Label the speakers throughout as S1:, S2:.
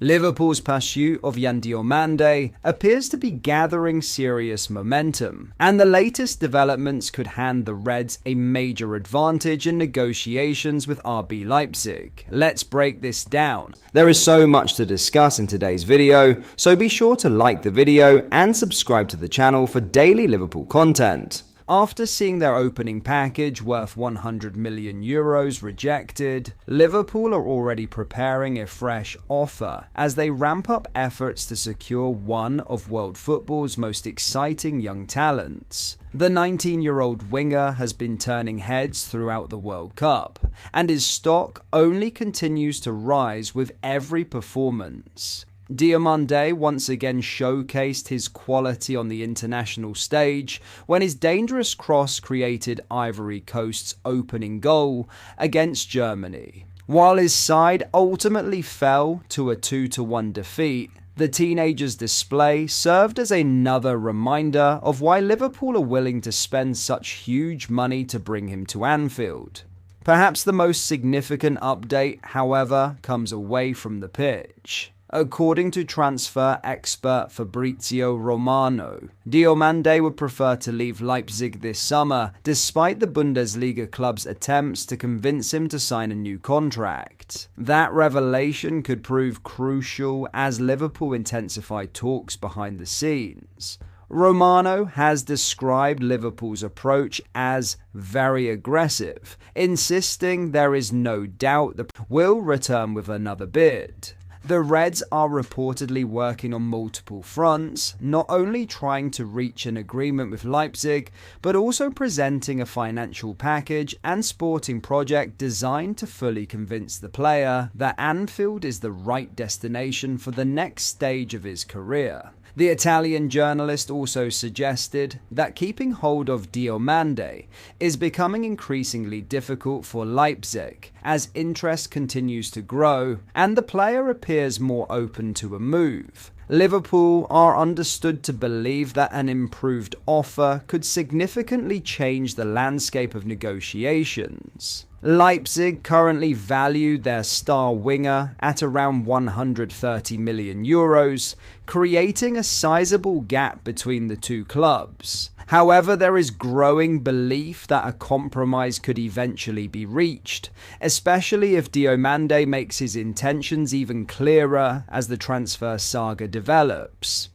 S1: Liverpool's pursuit of Diomande appears to be gathering serious momentum, and the latest developments could hand the Reds a major advantage in negotiations with RB Leipzig. Let's break this down. There is so much to discuss in today's video, so be sure to like the video and subscribe to the channel for daily Liverpool content. After seeing their opening package worth €100 million rejected, Liverpool are already preparing a fresh offer as they ramp up efforts to secure one of world football's most exciting young talents. The 19-year-old winger has been turning heads throughout the World Cup, and his stock only continues to rise with every performance. Diamande once again showcased his quality on the international stage when his dangerous cross created Ivory Coast's opening goal against Germany. While his side ultimately fell to a 2-1 defeat, the teenager's display served as another reminder of why Liverpool are willing to spend such huge money to bring him to Anfield. Perhaps the most significant update, however, comes away from the pitch. According to transfer expert Fabrizio Romano, Diomande would prefer to leave Leipzig this summer, despite the Bundesliga club's attempts to convince him to sign a new contract. That revelation could prove crucial as Liverpool intensify talks behind the scenes. Romano has described Liverpool's approach as very aggressive, insisting there is no doubt the will return with another bid. The Reds are reportedly working on multiple fronts, not only trying to reach an agreement with Leipzig, but also presenting a financial package and sporting project designed to fully convince the player that Anfield is the right destination for the next stage of his career. The Italian journalist also suggested that keeping hold of Diomande is becoming increasingly difficult for Leipzig as interest continues to grow and the player appears more open to a move. Liverpool are understood to believe that an improved offer could significantly change the landscape of negotiations. Leipzig currently value their star winger at around €130 million, creating a sizable gap between the two clubs. However, there is growing belief that a compromise could eventually be reached, especially if Diomande makes his intentions even clearer as the transfer saga develops.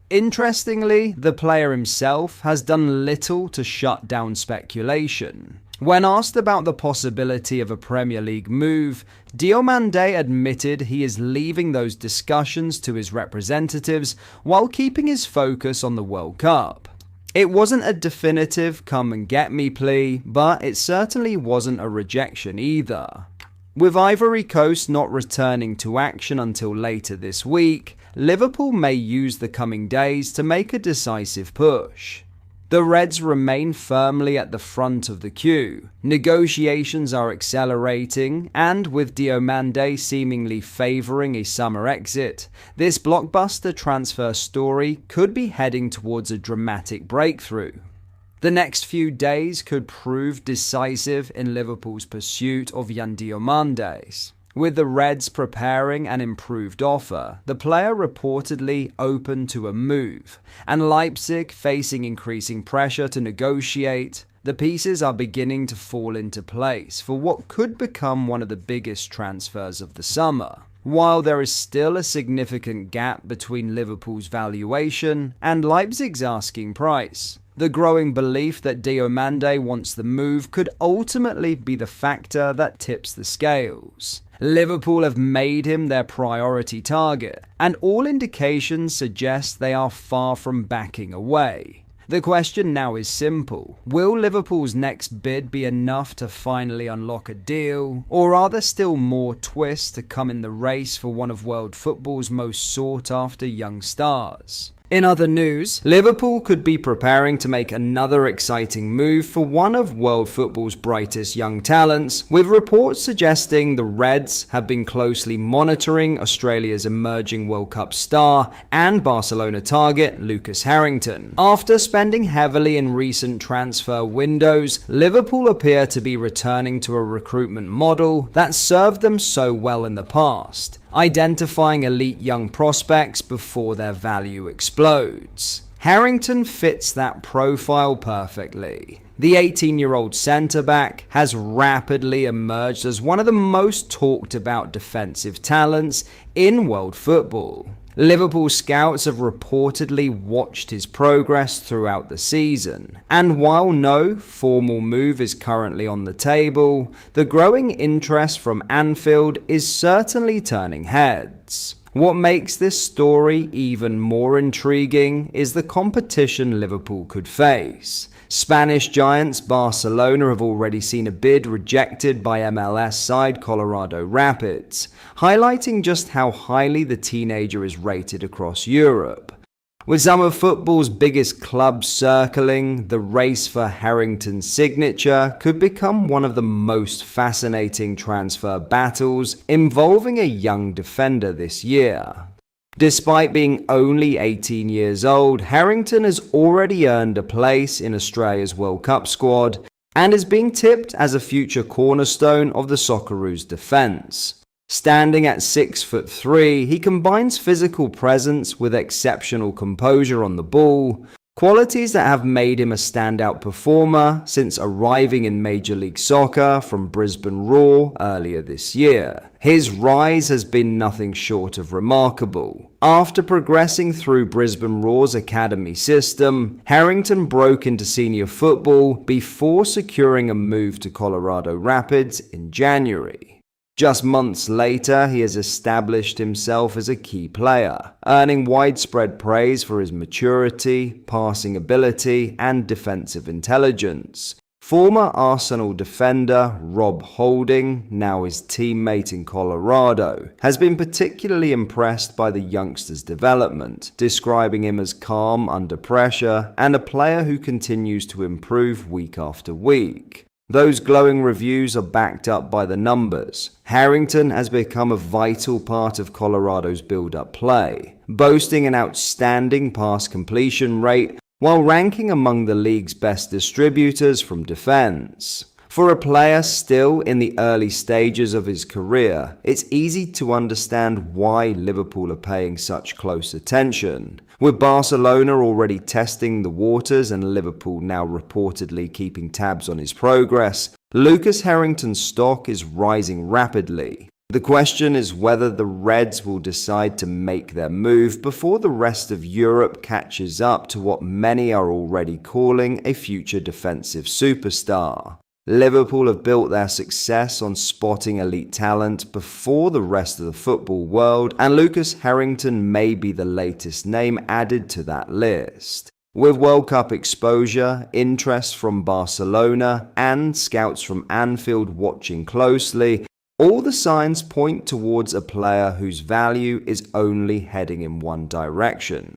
S1: Interestingly, the player himself has done little to shut down speculation. When asked about the possibility of a Premier League move, Diomande admitted he is leaving those discussions to his representatives while keeping his focus on the World Cup. It wasn't a definitive come-and-get-me plea, but it certainly wasn't a rejection either. With Ivory Coast not returning to action until later this week, Liverpool may use the coming days to make a decisive push. The Reds remain firmly at the front of the queue. Negotiations are accelerating, and with Diomande seemingly favouring a summer exit, this blockbuster transfer story could be heading towards a dramatic breakthrough. The next few days could prove decisive in Liverpool's pursuit of Diomande. With the Reds preparing an improved offer, the player reportedly open to a move, and Leipzig facing increasing pressure to negotiate, the pieces are beginning to fall into place for what could become one of the biggest transfers of the summer. While there is still a significant gap between Liverpool's valuation and Leipzig's asking price, the growing belief that Diomande wants the move could ultimately be the factor that tips the scales. Liverpool have made him their priority target, and all indications suggest they are far from backing away. The question now is simple. Will Liverpool's next bid be enough to finally unlock a deal, or are there still more twists to come in the race for one of world football's most sought-after young stars? In other news, Liverpool could be preparing to make another exciting move for one of world football's brightest young talents, with reports suggesting the Reds have been closely monitoring Australia's emerging World Cup star and Barcelona target Lucas Harrington. After spending heavily in recent transfer windows, Liverpool appear to be returning to a recruitment model that served them so well in the past. identifying elite young prospects before their value explodes. Harrington fits that profile perfectly. The 18-year-old centre-back has rapidly emerged as one of the most talked about defensive talents in world football. Liverpool scouts have reportedly watched his progress throughout the season, and while no formal move is currently on the table, the growing interest from Anfield is certainly turning heads. What makes this story even more intriguing is the competition Liverpool could face. Spanish giants Barcelona have already seen a bid rejected by MLS side Colorado Rapids, highlighting just how highly the teenager is rated across Europe. With some of football's biggest clubs circling, the race for Harrington's signature could become one of the most fascinating transfer battles involving a young defender this year. Despite being only 18 years old, Harrington has already earned a place in Australia's World Cup squad and is being tipped as a future cornerstone of the Socceroos' defense. Standing at 6'3", he combines physical presence with exceptional composure on the ball, qualities that have made him a standout performer since arriving in Major League Soccer from Brisbane Roar earlier this year. His rise has been nothing short of remarkable. After progressing through Brisbane Roar's academy system, Harrington broke into senior football before securing a move to Colorado Rapids in January. Just months later, he has established himself as a key player, earning widespread praise for his maturity, passing ability, and defensive intelligence. Former Arsenal defender Rob Holding, now his teammate in Colorado, has been particularly impressed by the youngster's development, describing him as calm under pressure and a player who continues to improve week after week. Those glowing reviews are backed up by the numbers. Harrington has become a vital part of Colorado's build-up play, boasting an outstanding pass completion rate while ranking among the league's best distributors from defense. For a player still in the early stages of his career, it's easy to understand why Liverpool are paying such close attention. With Barcelona already testing the waters and Liverpool now reportedly keeping tabs on his progress, Lucas Harrington's stock is rising rapidly. The question is whether the Reds will decide to make their move before the rest of Europe catches up to what many are already calling a future defensive superstar. Liverpool have built their success on spotting elite talent before the rest of the football world, and Lucas Harrington may be the latest name added to that list. With World Cup exposure, interest from Barcelona, and scouts from Anfield watching closely, all the signs point towards a player whose value is only heading in one direction.